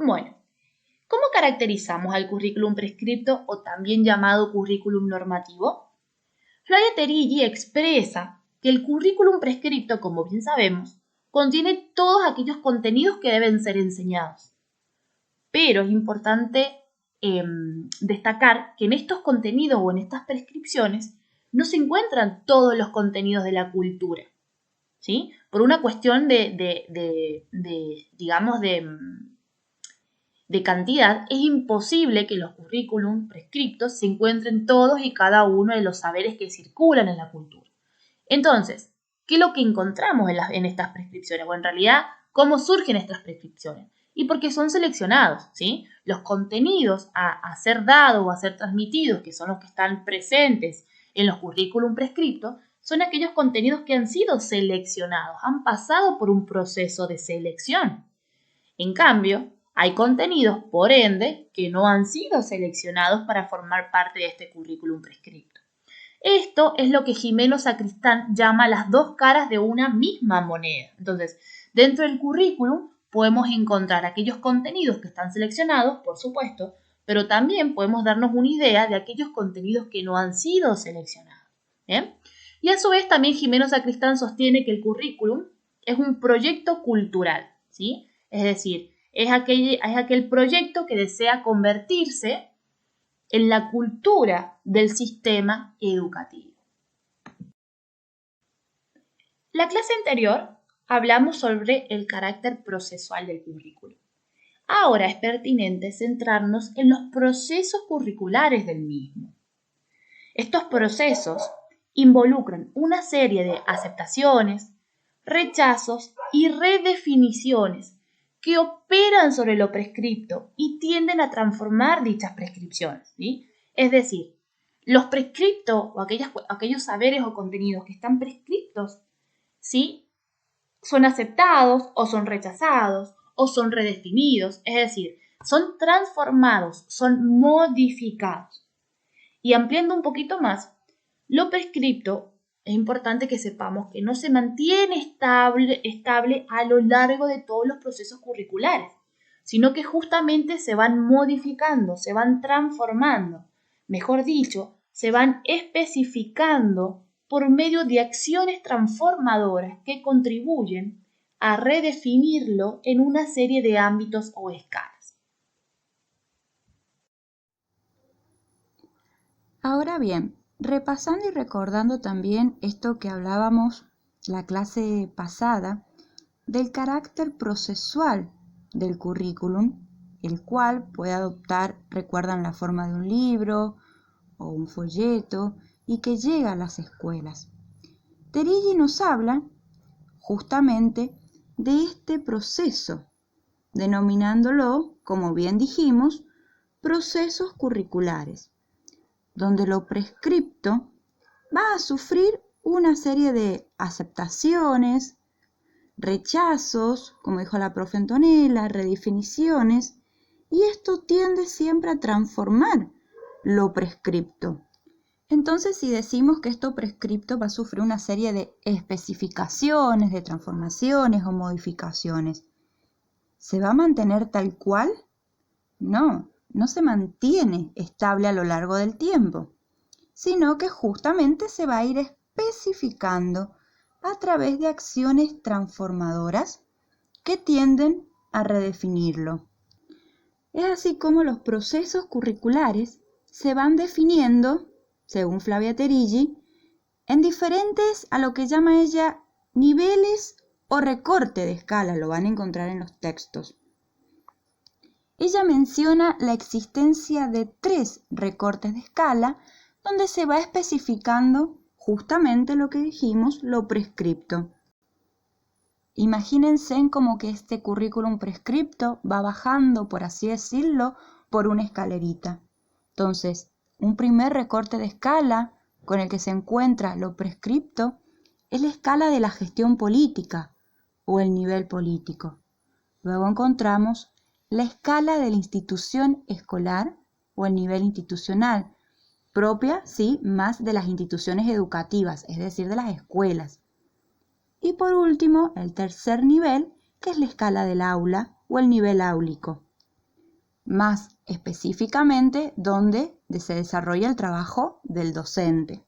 Bueno, ¿cómo caracterizamos al currículum prescripto o también llamado currículum normativo? Flavia Teriggi expresa que el currículum prescripto, como bien sabemos, contiene todos aquellos contenidos que deben ser enseñados. Pero es importante destacar que en estos contenidos o en estas prescripciones no se encuentran todos los contenidos de la cultura, ¿sí? Por una cuestión de cantidad, es imposible que los currículum prescriptos se encuentren todos y cada uno de los saberes que circulan en la cultura. Entonces, ¿qué es lo que encontramos en estas prescripciones? O en realidad, ¿cómo surgen estas prescripciones? Y porque son seleccionados, ¿sí? Los contenidos a ser dados o a ser transmitidos, que son los que están presentes en los currículum prescriptos, son aquellos contenidos que han sido seleccionados, han pasado por un proceso de selección. En cambio, hay contenidos, por ende, que no han sido seleccionados para formar parte de este currículum prescripto. Esto es lo que Gimeno Sacristán llama las dos caras de una misma moneda. Entonces, dentro del currículum podemos encontrar aquellos contenidos que están seleccionados, por supuesto, pero también podemos darnos una idea de aquellos contenidos que no han sido seleccionados. ¿Bien? Y a su vez también Gimeno Sacristán sostiene que el currículum es un proyecto cultural, ¿sí? Es decir, es aquel proyecto que desea convertirse en la cultura del sistema educativo. La clase anterior hablamos sobre el carácter procesual del currículo. Ahora es pertinente centrarnos en los procesos curriculares del mismo. Estos procesos involucran una serie de aceptaciones, rechazos y redefiniciones que operan sobre lo prescripto y tienden a transformar dichas prescripciones, ¿sí? Es decir, los prescriptos o aquellos saberes o contenidos que están prescriptos, ¿sí? Son aceptados o son rechazados o son redefinidos, es decir, son transformados, son modificados. Y ampliando un poquito más, lo prescripto es importante que sepamos que no se mantiene estable a lo largo de todos los procesos curriculares, sino que justamente se van modificando, se van transformando, mejor dicho, se van especificando por medio de acciones transformadoras que contribuyen a redefinirlo en una serie de ámbitos o escalas. Ahora bien, repasando y recordando también esto que hablábamos la clase pasada, del carácter procesual del currículum, el cual puede adoptar, recuerdan, la forma de un libro o un folleto y que llega a las escuelas. Teriggi nos habla justamente de este proceso, denominándolo, como bien dijimos, procesos curriculares, donde lo prescripto va a sufrir una serie de aceptaciones, rechazos, como dijo la profe Antonella, redefiniciones, y esto tiende siempre a transformar lo prescripto. Entonces, si decimos que esto prescripto va a sufrir una serie de especificaciones, de transformaciones o modificaciones, ¿se va a mantener tal cual? No se mantiene estable a lo largo del tiempo, sino que justamente se va a ir especificando a través de acciones transformadoras que tienden a redefinirlo. Es así como los procesos curriculares se van definiendo, según Flavia Teriggi, en diferentes, a lo que llama ella, niveles o recorte de escala, lo van a encontrar en los textos. Ella menciona la existencia de 3 recortes de escala donde se va especificando justamente lo que dijimos, lo prescripto. Imagínense como que este currículum prescripto va bajando, por así decirlo, por una escalerita. Entonces, un primer recorte de escala con el que se encuentra lo prescripto es la escala de la gestión política o el nivel político. Luego encontramos la escala de la institución escolar o el nivel institucional, propia, sí, más de las instituciones educativas, es decir, de las escuelas. Y por último, el tercer nivel, que es la escala del aula o el nivel áulico. más específicamente donde se desarrolla el trabajo del docente.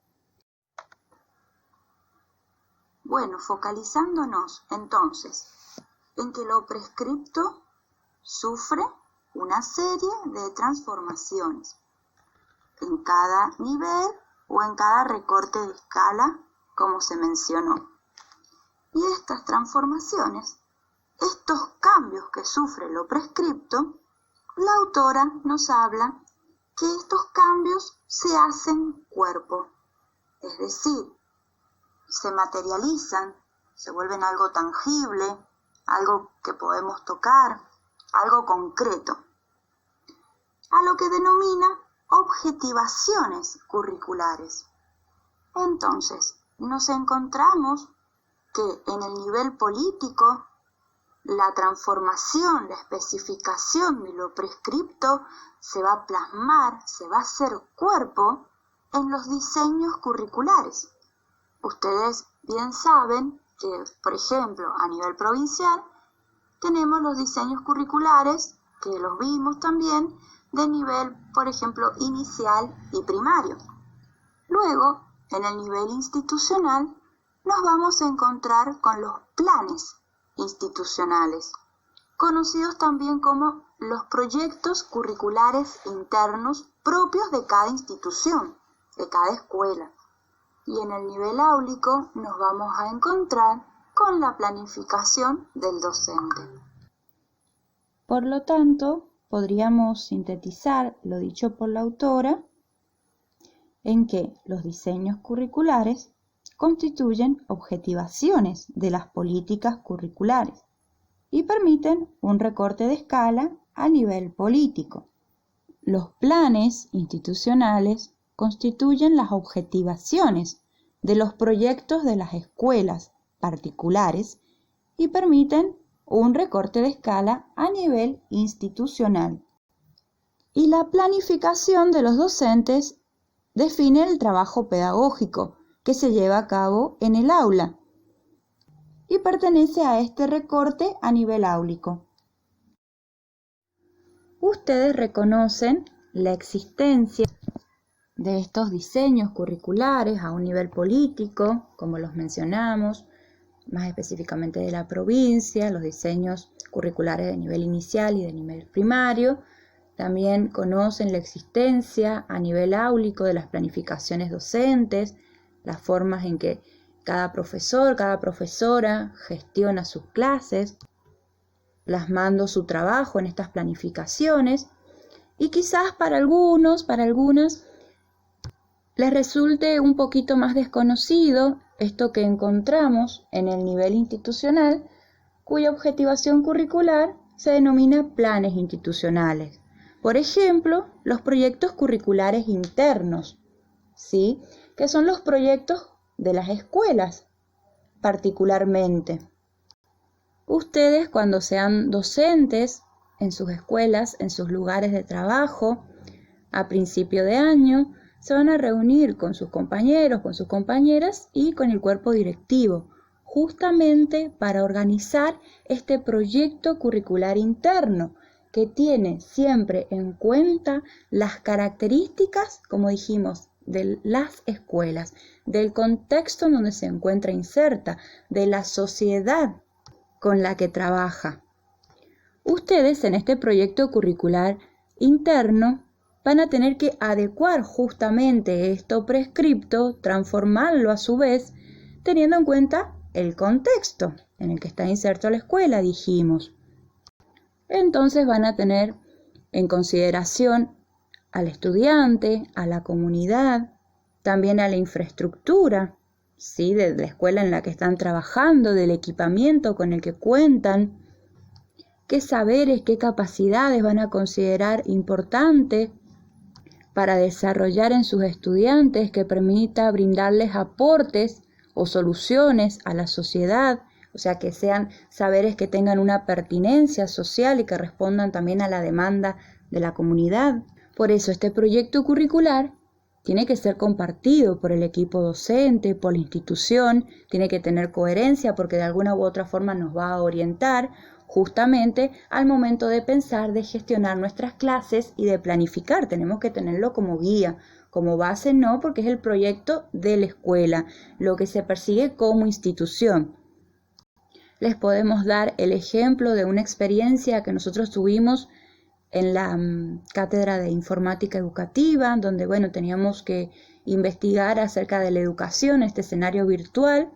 Bueno, focalizándonos entonces en que lo prescripto sufre una serie de transformaciones en cada nivel o en cada recorte de escala, como se mencionó. Y estas transformaciones, estos cambios que sufre lo prescripto, la autora nos habla que estos cambios se hacen cuerpo, es decir, se materializan, se vuelven algo tangible, algo que podemos tocar, algo concreto, a lo que denomina objetivaciones curriculares. Entonces, nos encontramos que en el nivel político, la transformación, la especificación de lo prescripto se va a plasmar, se va a hacer cuerpo en los diseños curriculares. Ustedes bien saben que, por ejemplo, a nivel provincial, tenemos los diseños curriculares, que los vimos también, de nivel, por ejemplo, inicial y primario. Luego, en el nivel institucional, nos vamos a encontrar con los planes institucionales, conocidos también como los proyectos curriculares internos propios de cada institución, de cada escuela. Y en el nivel áulico nos vamos a encontrar con la planificación del docente. Por lo tanto, podríamos sintetizar lo dicho por la autora en que los diseños curriculares constituyen objetivaciones de las políticas curriculares y permiten un recorte de escala a nivel político. Los planes institucionales constituyen las objetivaciones de los proyectos de las escuelas particulares y permiten un recorte de escala a nivel institucional. Y la planificación de los docentes define el trabajo pedagógico que se lleva a cabo en el aula y pertenece a este recorte a nivel áulico. Ustedes reconocen la existencia de estos diseños curriculares a un nivel político, como los mencionamos, más específicamente de la provincia, los diseños curriculares de nivel inicial y de nivel primario. También conocen la existencia a nivel áulico de las planificaciones docentes, las formas en que cada profesor, cada profesora gestiona sus clases, plasmando su trabajo en estas planificaciones. Y quizás para algunos, para algunas, les resulte un poquito más desconocido esto que encontramos en el nivel institucional, cuya objetivación curricular se denomina planes institucionales. Por ejemplo, los proyectos curriculares internos, ¿sí?, que son los proyectos de las escuelas, particularmente. Ustedes, cuando sean docentes en sus escuelas, en sus lugares de trabajo, a principio de año, se van a reunir con sus compañeros, con sus compañeras y con el cuerpo directivo, justamente para organizar este proyecto curricular interno, que tiene siempre en cuenta las características, como dijimos, de las escuelas, del contexto en donde se encuentra inserta, de la sociedad con la que trabaja. Ustedes en este proyecto curricular interno van a tener que adecuar justamente esto prescripto, transformarlo a su vez, teniendo en cuenta el contexto en el que está inserto la escuela, dijimos. Entonces van a tener en consideración al estudiante, a la comunidad, también a la infraestructura, ¿sí?, de la escuela en la que están trabajando, del equipamiento con el que cuentan, qué saberes, qué capacidades van a considerar importantes para desarrollar en sus estudiantes que permita brindarles aportes o soluciones a la sociedad, o sea, que sean saberes que tengan una pertinencia social y que respondan también a la demanda de la comunidad. Por eso este proyecto curricular tiene que ser compartido por el equipo docente, por la institución, tiene que tener coherencia porque de alguna u otra forma nos va a orientar justamente al momento de pensar, de gestionar nuestras clases y de planificar. Tenemos que tenerlo como guía, como base no, porque es el proyecto de la escuela, lo que se persigue como institución. Les podemos dar el ejemplo de una experiencia que nosotros tuvimos en la cátedra de informática educativa, donde teníamos que investigar acerca de la educación, este escenario virtual,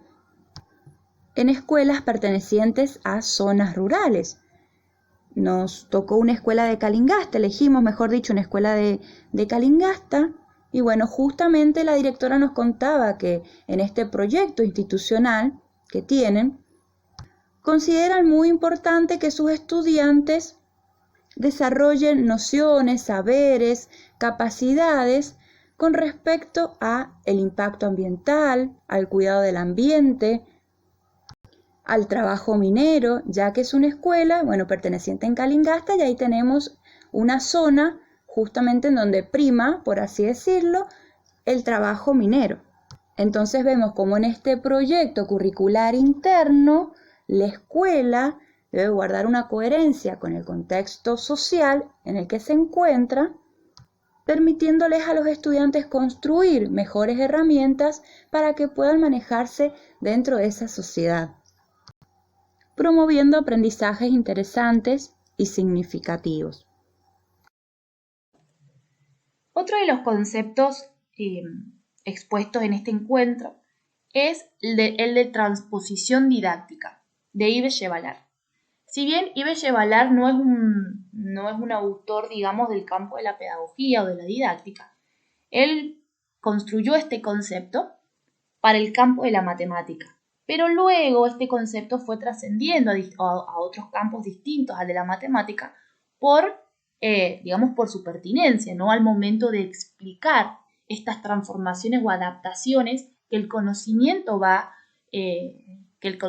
en escuelas pertenecientes a zonas rurales. Nos tocó una escuela de Calingasta, elegimos, mejor dicho, una escuela de Calingasta, y justamente la directora nos contaba que en este proyecto institucional que tienen, consideran muy importante que sus estudiantes desarrollen nociones, saberes, capacidades con respecto a el impacto ambiental, al cuidado del ambiente, al trabajo minero, ya que es una escuela, perteneciente en Calingasta, y ahí tenemos una zona justamente en donde prima, por así decirlo, el trabajo minero. Entonces vemos cómo en este proyecto curricular interno, la escuela debe guardar una coherencia con el contexto social en el que se encuentra, permitiéndoles a los estudiantes construir mejores herramientas para que puedan manejarse dentro de esa sociedad, promoviendo aprendizajes interesantes y significativos. Otro de los conceptos expuestos en este encuentro es el de transposición didáctica, de Yves Chevallard. Si bien Yves Chevallard no es un autor, digamos, del campo de la pedagogía o de la didáctica, él construyó este concepto para el campo de la matemática, pero luego este concepto fue trascendiendo a otros campos distintos al de la matemática por su pertinencia, ¿no? Al momento de explicar estas transformaciones o adaptaciones que el conocimiento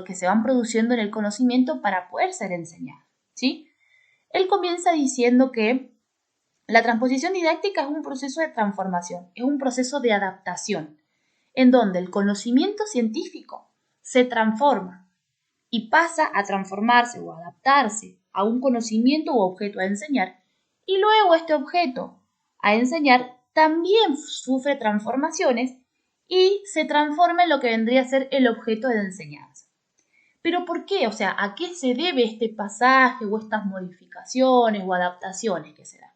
que se van produciendo en el conocimiento para poder ser enseñado, ¿sí? Él comienza diciendo que la transposición didáctica es un proceso de transformación, es un proceso de adaptación, en donde el conocimiento científico se transforma y pasa a transformarse o adaptarse a un conocimiento u objeto a enseñar, y luego este objeto a enseñar también sufre transformaciones y se transforma en lo que vendría a ser el objeto de enseñanza. ¿Pero por qué? O sea, ¿a qué se debe este pasaje o estas modificaciones o adaptaciones que se dan?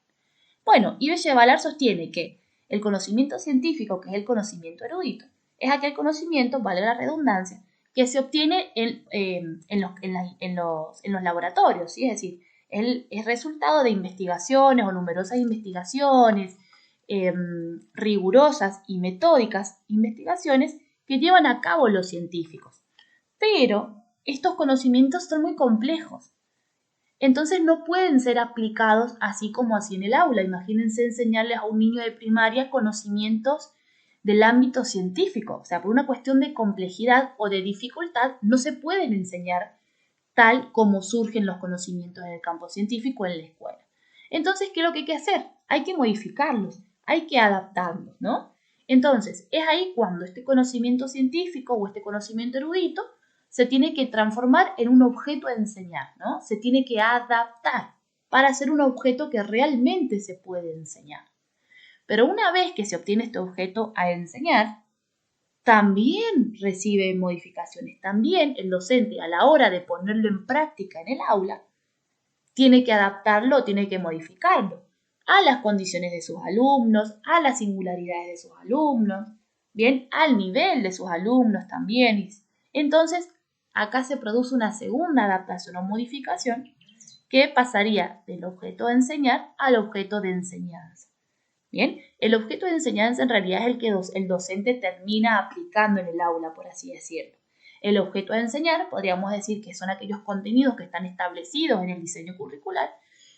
Bueno, Yves Chevallard sostiene que el conocimiento científico, que es el conocimiento erudito, es aquel conocimiento, vale la redundancia, que se obtiene en los laboratorios, ¿sí? Es decir, es resultado de investigaciones o numerosas investigaciones rigurosas y metódicas investigaciones que llevan a cabo los científicos. Pero estos conocimientos son muy complejos. Entonces no pueden ser aplicados así como así en el aula. Imagínense enseñarles a un niño de primaria conocimientos del ámbito científico. O sea, por una cuestión de complejidad o de dificultad, no se pueden enseñar tal como surgen los conocimientos en el campo científico en la escuela. Entonces, ¿qué es lo que hay que hacer? Hay que modificarlos, hay que adaptarlos, ¿no? Entonces, es ahí cuando este conocimiento científico o este conocimiento erudito se tiene que transformar en un objeto a enseñar, ¿no? Se tiene que adaptar para ser un objeto que realmente se puede enseñar. Pero una vez que se obtiene este objeto a enseñar, también recibe modificaciones. También el docente, a la hora de ponerlo en práctica en el aula, tiene que adaptarlo, tiene que modificarlo a las condiciones de sus alumnos, a las singularidades de sus alumnos, bien, al nivel de sus alumnos también. Entonces, acá se produce una segunda adaptación o modificación que pasaría del objeto de enseñar al objeto de enseñanza. Bien, el objeto de enseñanza en realidad es el que el docente termina aplicando en el aula, por así decirlo. El objeto de enseñar podríamos decir que son aquellos contenidos que están establecidos en el diseño curricular,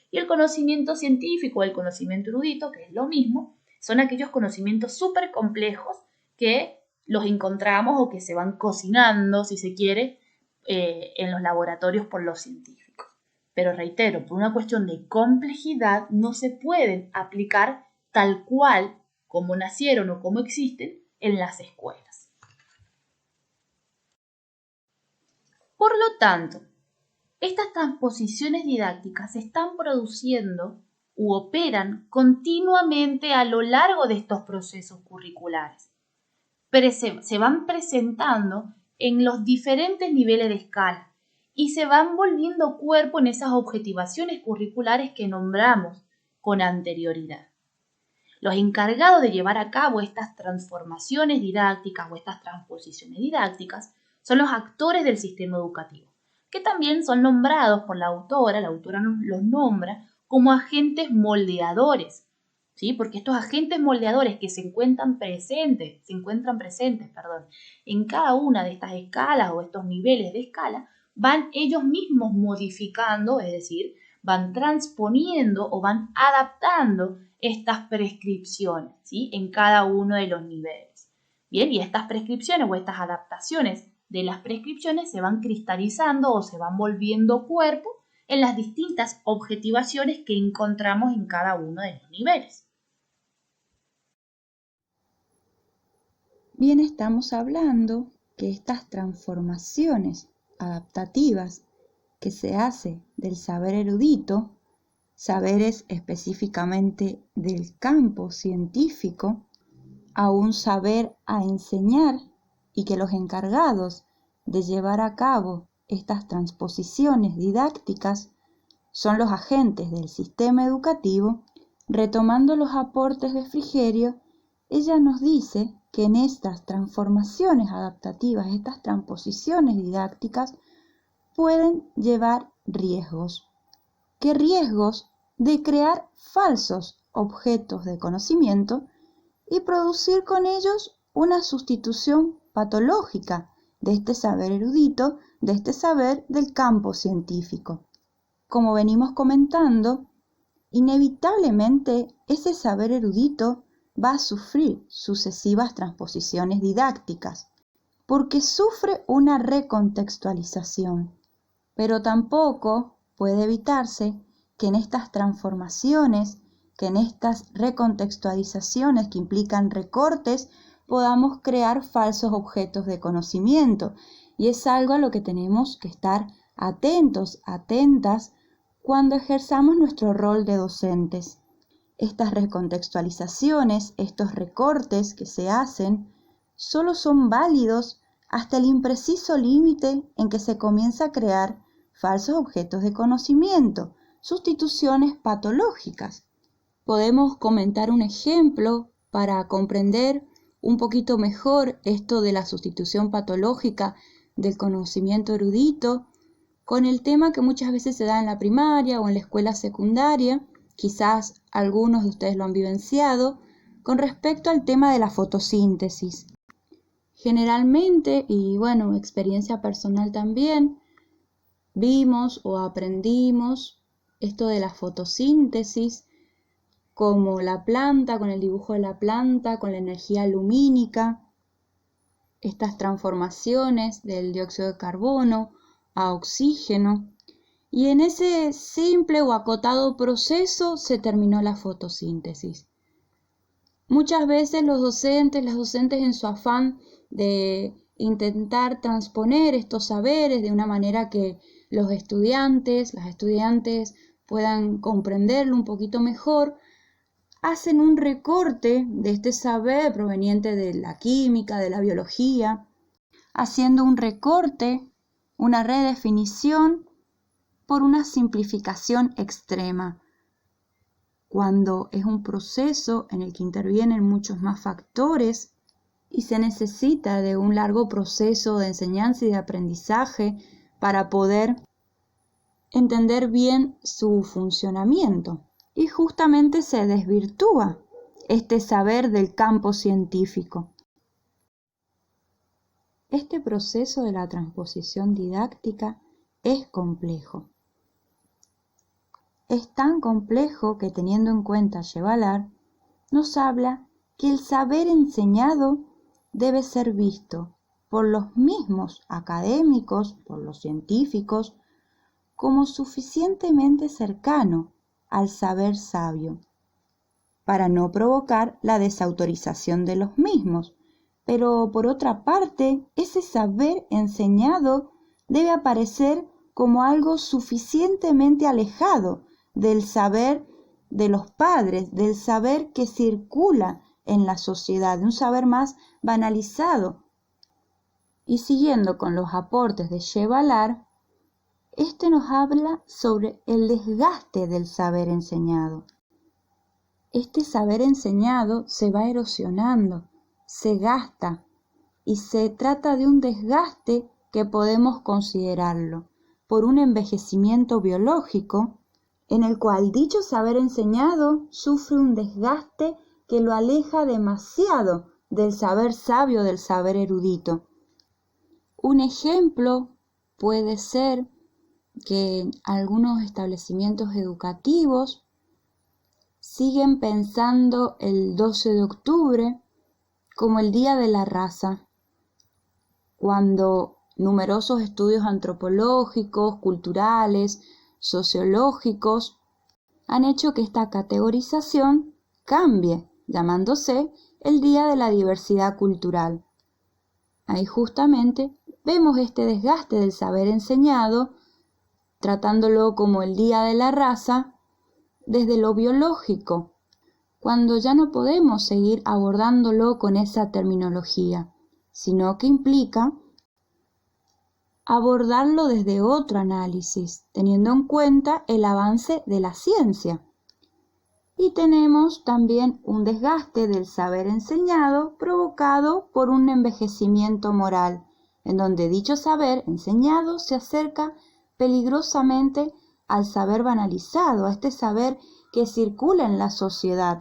y el conocimiento científico, el conocimiento erudito, que es lo mismo, son aquellos conocimientos súper complejos que los encontramos o que se van cocinando, si se quiere, en los laboratorios por los científicos. Pero reitero, por una cuestión de complejidad no se pueden aplicar tal cual como nacieron o como existen en las escuelas. Por lo tanto, Estas transposiciones didácticas se están produciendo u operan continuamente a lo largo de estos procesos curriculares. Se van presentando en los diferentes niveles de escala y se van volviendo cuerpo en esas objetivaciones curriculares que nombramos con anterioridad. Los encargados de llevar a cabo estas transformaciones didácticas o estas transposiciones didácticas son los actores del sistema educativo, que también son nombrados por la autora los nombra como agentes moldeadores, ¿sí? Porque estos agentes moldeadores que se encuentran presentes, en cada una de estas escalas o estos niveles de escala, van ellos mismos modificando, es decir, van transponiendo o van adaptando estas prescripciones, ¿sí? En cada uno de los niveles. Bien, y estas prescripciones o estas adaptaciones de las prescripciones se van cristalizando o se van volviendo cuerpo en las distintas objetivaciones que encontramos en cada uno de los niveles. Bien, estamos hablando que estas transformaciones adaptativas que se hace del saber erudito, saberes específicamente del campo científico, a un saber a enseñar, y que los encargados de llevar a cabo estas transposiciones didácticas son los agentes del sistema educativo. Retomando los aportes de Frigerio, ella nos dice que en estas transformaciones adaptativas, estas transposiciones didácticas, pueden llevar riesgos. ¿Qué riesgos? De crear falsos objetos de conocimiento y producir con ellos una sustitución patológica de este saber erudito, de este saber del campo científico. Como venimos comentando, inevitablemente ese saber erudito va a sufrir sucesivas transposiciones didácticas, porque sufre una recontextualización, pero tampoco puede evitarse que en estas transformaciones, que en estas recontextualizaciones que implican recortes, podamos crear falsos objetos de conocimiento. Y es algo a lo que tenemos que estar atentos, atentas, cuando ejerzamos nuestro rol de docentes. Estas recontextualizaciones, estos recortes que se hacen, solo son válidos hasta el impreciso límite en que se comienza a crear falsos objetos de conocimiento, sustituciones patológicas. Podemos comentar un ejemplo para comprender un poquito mejor esto de la sustitución patológica del conocimiento erudito con el tema que muchas veces se da en la primaria o en la escuela secundaria, quizás algunos de ustedes lo han vivenciado, con respecto al tema de la fotosíntesis. Generalmente, y bueno, experiencia personal también, vimos o aprendimos esto de la fotosíntesis como la planta, con el dibujo de la planta, con la energía lumínica, estas transformaciones del dióxido de carbono a oxígeno, y en ese simple o acotado proceso se terminó la fotosíntesis. Muchas veces las docentes en su afán de intentar transponer estos saberes de una manera que los estudiantes, las estudiantes puedan comprenderlo un poquito mejor, hacen un recorte de este saber proveniente de la química, de la biología, haciendo un recorte, una redefinición por una simplificación extrema, cuando es un proceso en el que intervienen muchos más factores y se necesita de un largo proceso de enseñanza y de aprendizaje para poder entender bien su funcionamiento. Y justamente se desvirtúa este saber del campo científico. Este proceso de la transposición didáctica es complejo. Es tan complejo que, teniendo en cuenta Yevalar, nos habla que el saber enseñado debe ser visto por los mismos académicos, por los científicos, como suficientemente cercano al saber sabio, para no provocar la desautorización de los mismos. Pero por otra parte, ese saber enseñado debe aparecer como algo suficientemente alejado del saber de los padres, del saber que circula en la sociedad, de un saber más banalizado. Y siguiendo con los aportes de Chevalar, este nos habla sobre el desgaste del saber enseñado. Este saber enseñado se va erosionando, se gasta, y se trata de un desgaste que podemos considerarlo por un envejecimiento biológico en el cual dicho saber enseñado sufre un desgaste que lo aleja demasiado del saber sabio, del saber erudito. Un ejemplo puede ser que algunos establecimientos educativos siguen pensando el 12 de octubre como el Día de la Raza, cuando numerosos estudios antropológicos, culturales, sociológicos han hecho que esta categorización cambie, llamándose el Día de la Diversidad Cultural. Ahí justamente vemos este desgaste del saber enseñado, tratándolo como el Día de la Raza, desde lo biológico, cuando ya no podemos seguir abordándolo con esa terminología, sino que implica abordarlo desde otro análisis, teniendo en cuenta el avance de la ciencia. Y tenemos también un desgaste del saber enseñado provocado por un envejecimiento moral, en donde dicho saber enseñado se acerca peligrosamente al saber banalizado, a este saber que circula en la sociedad.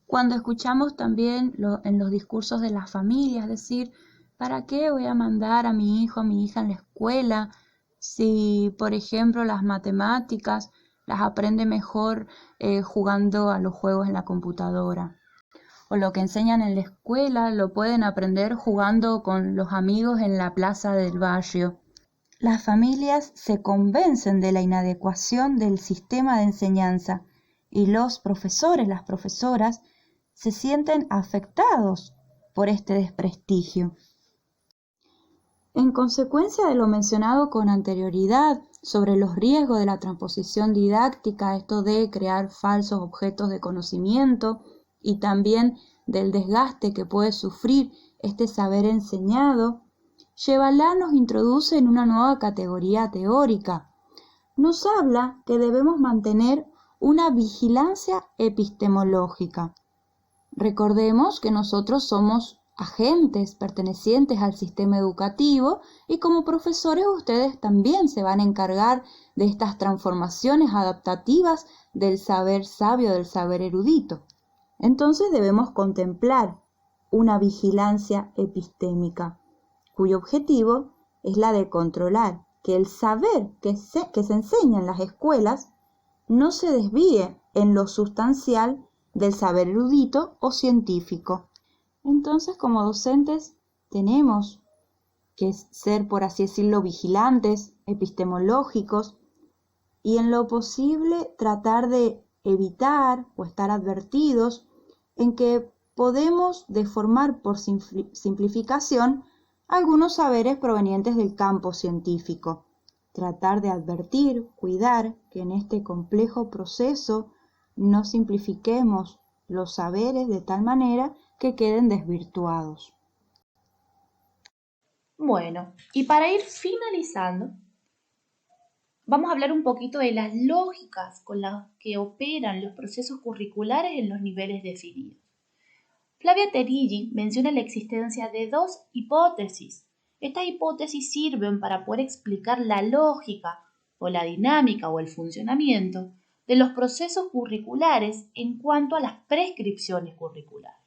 Cuando escuchamos también en los discursos de las familias decir, ¿para qué voy a mandar a mi hijo, a mi hija en la escuela si, por ejemplo, las matemáticas las aprende mejor jugando a los juegos en la computadora? O lo que enseñan en la escuela lo pueden aprender jugando con los amigos en la plaza del barrio. Las familias se convencen de la inadecuación del sistema de enseñanza y los profesores, las profesoras, se sienten afectados por este desprestigio. En consecuencia de lo mencionado con anterioridad sobre los riesgos de la transposición didáctica, esto de crear falsos objetos de conocimiento y también del desgaste que puede sufrir este saber enseñado, Chevalar nos introduce en una nueva categoría teórica. Nos habla que debemos mantener una vigilancia epistemológica. Recordemos que nosotros somos agentes pertenecientes al sistema educativo y como profesores ustedes también se van a encargar de estas transformaciones adaptativas del saber sabio, del saber erudito. Entonces debemos contemplar una vigilancia epistémica, cuyo objetivo es la de controlar que el saber que se enseña en las escuelas no se desvíe en lo sustancial del saber erudito o científico. Entonces, como docentes, tenemos que ser, por así decirlo, vigilantes, epistemológicos, y en lo posible tratar de evitar o estar advertidos en que podemos deformar por simplificación algunos saberes provenientes del campo científico. Tratar de advertir, cuidar que en este complejo proceso no simplifiquemos los saberes de tal manera que queden desvirtuados. Bueno, y para ir finalizando, vamos a hablar un poquito de las lógicas con las que operan los procesos curriculares en los niveles definidos. Flavia Terilli menciona la existencia de dos hipótesis. Estas hipótesis sirven para poder explicar la lógica o la dinámica o el funcionamiento de los procesos curriculares en cuanto a las prescripciones curriculares.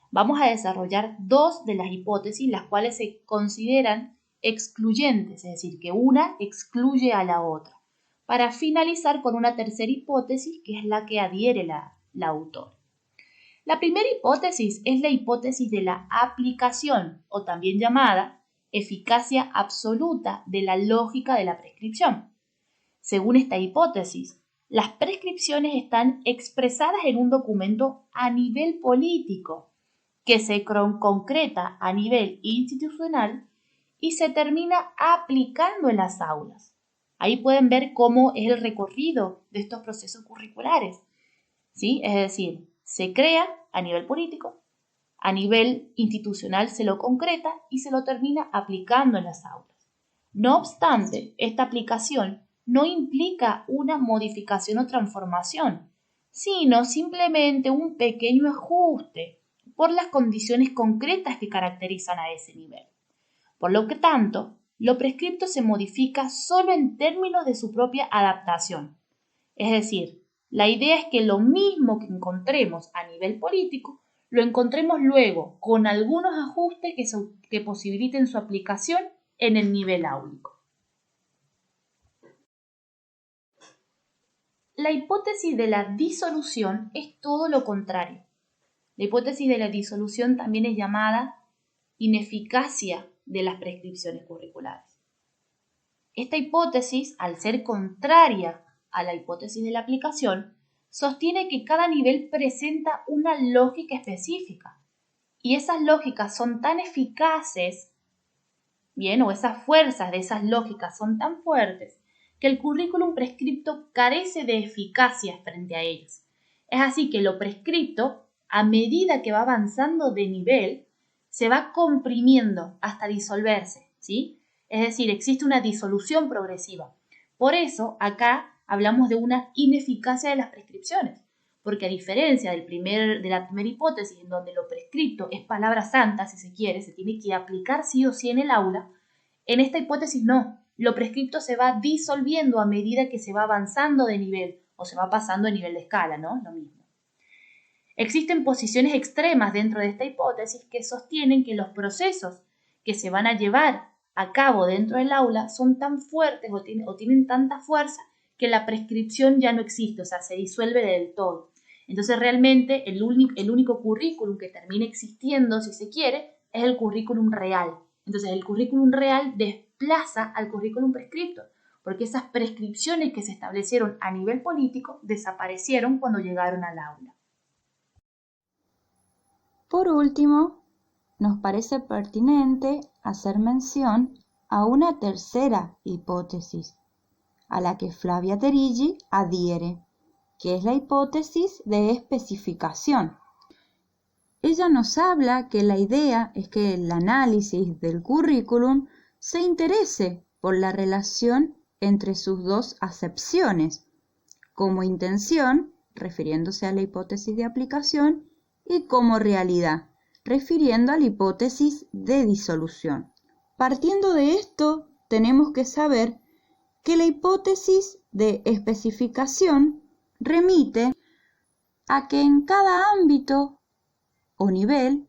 Vamos a desarrollar dos de las hipótesis, las cuales se consideran excluyentes, es decir, que una excluye a la otra, para finalizar con una tercera hipótesis que es la que adhiere la autora. La primera hipótesis es la hipótesis de la aplicación, o también llamada eficacia absoluta de la lógica de la prescripción. Según esta hipótesis, las prescripciones están expresadas en un documento a nivel político, que se concreta a nivel institucional y se termina aplicando en las aulas. Ahí pueden ver cómo es el recorrido de estos procesos curriculares, ¿sí? Es decir, se crea a nivel político, a nivel institucional se lo concreta y se lo termina aplicando en las aulas. No obstante, esta aplicación no implica una modificación o transformación, sino simplemente un pequeño ajuste por las condiciones concretas que caracterizan a ese nivel. Por lo que tanto, lo prescripto se modifica solo en términos de su propia adaptación. Es decir, la idea es que lo mismo que encontremos a nivel político, lo encontremos luego con algunos ajustes que posibiliten su aplicación en el nivel áulico. La hipótesis de la disolución es todo lo contrario. La hipótesis de la disolución también es llamada ineficacia de las prescripciones curriculares. Esta hipótesis, al ser contraria a la hipótesis de la aplicación, sostiene que cada nivel presenta una lógica específica y esas lógicas son tan eficaces, o esas fuerzas de esas lógicas son tan fuertes que el currículum prescripto carece de eficacia frente a ellas. Es así que lo prescripto, a medida que va avanzando de nivel, se va comprimiendo hasta disolverse, ¿sí? Es decir, existe una disolución progresiva. Por eso, acá hablamos de una ineficacia de las prescripciones, porque a diferencia de la primera hipótesis, en donde lo prescripto es palabra santa, si se quiere, se tiene que aplicar sí o sí en el aula, en esta hipótesis no. Lo prescripto se va disolviendo a medida que se va avanzando de nivel o se va pasando de nivel de escala, ¿no? Lo mismo. Existen posiciones extremas dentro de esta hipótesis que sostienen que los procesos que se van a llevar a cabo dentro del aula son tan fuertes o tienen tanta fuerza que la prescripción ya no existe, o sea, se disuelve del todo. Entonces, realmente el único currículum que termina existiendo, si se quiere, es el currículum real. Entonces, el currículum real desplaza al currículum prescripto, porque esas prescripciones que se establecieron a nivel político desaparecieron cuando llegaron al aula. Por último, nos parece pertinente hacer mención a una tercera hipótesis, a la que Flavia Terigi adhiere, que es la hipótesis de especificación. Ella nos habla que la idea es que el análisis del currículum se interese por la relación entre sus dos acepciones, como intención, refiriéndose a la hipótesis de aplicación, y como realidad, refiriendo a la hipótesis de disolución. Partiendo de esto, tenemos que saber que la hipótesis de especificación remite a que en cada ámbito o nivel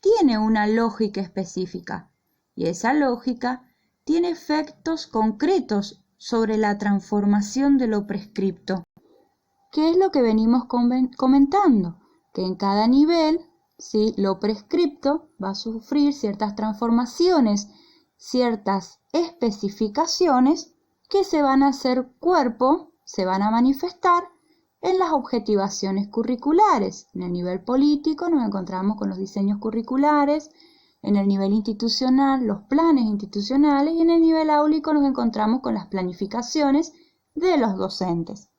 tiene una lógica específica y esa lógica tiene efectos concretos sobre la transformación de lo prescripto. ¿Qué es lo que venimos comentando? Que en cada nivel, ¿sí?, lo prescripto va a sufrir ciertas transformaciones, ciertas especificaciones que se van a hacer cuerpo, se van a manifestar en las objetivaciones curriculares. En el nivel político nos encontramos con los diseños curriculares, en el nivel institucional los planes institucionales y en el nivel áulico nos encontramos con las planificaciones de los docentes.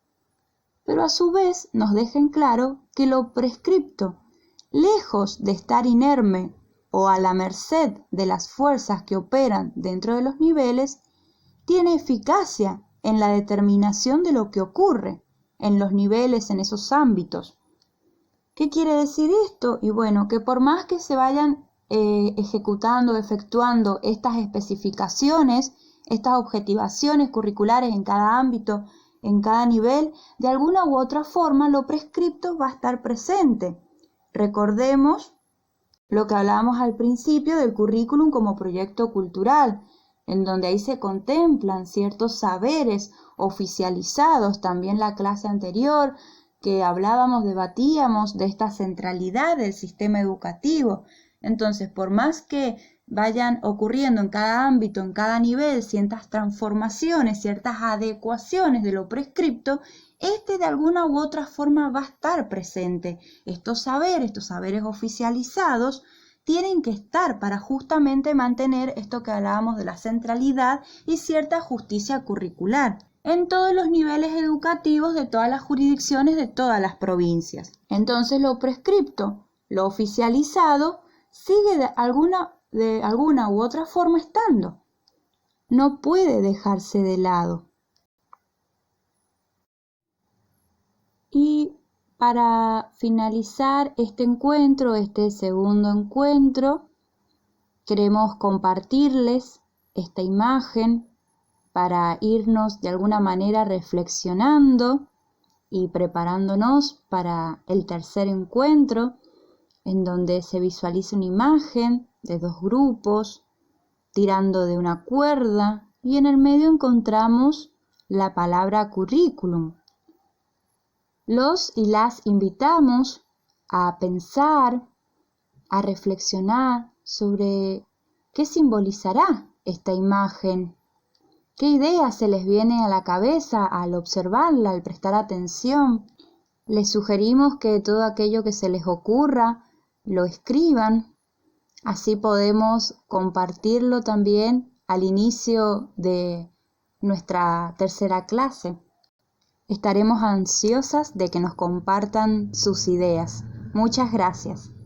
Pero a su vez nos dejen claro que lo prescripto, lejos de estar inerme o a la merced de las fuerzas que operan dentro de los niveles, tiene eficacia en la determinación de lo que ocurre en los niveles, en esos ámbitos. ¿Qué quiere decir esto? Y bueno, que por más que se vayan ejecutando, efectuando estas especificaciones, estas objetivaciones curriculares en cada ámbito, en cada nivel, de alguna u otra forma lo prescripto va a estar presente. Recordemos lo que hablábamos al principio del currículum como proyecto cultural, en donde ahí se contemplan ciertos saberes oficializados, también la clase anterior que hablábamos, debatíamos de esta centralidad del sistema educativo. Entonces, por más que vayan ocurriendo en cada ámbito, en cada nivel, ciertas transformaciones, ciertas adecuaciones de lo prescripto, de alguna u otra forma va a estar presente. Estos saberes oficializados tienen que estar para justamente mantener esto que hablábamos de la centralidad y cierta justicia curricular en todos los niveles educativos de todas las jurisdicciones de todas las provincias. Entonces lo prescripto, lo oficializado, sigue de alguna u otra forma estando. No puede dejarse de lado. Y para finalizar este encuentro, este segundo encuentro, queremos compartirles esta imagen para irnos de alguna manera reflexionando y preparándonos para el tercer encuentro, en donde se visualiza una imagen de dos grupos tirando de una cuerda y en el medio encontramos la palabra currículum. Los y las invitamos a pensar, a reflexionar sobre qué simbolizará esta imagen, qué idea se les viene a la cabeza al observarla, al prestar atención. Les sugerimos que todo aquello que se les ocurra lo escriban, así podemos compartirlo también al inicio de nuestra tercera clase. Estaremos ansiosas de que nos compartan sus ideas. Muchas gracias.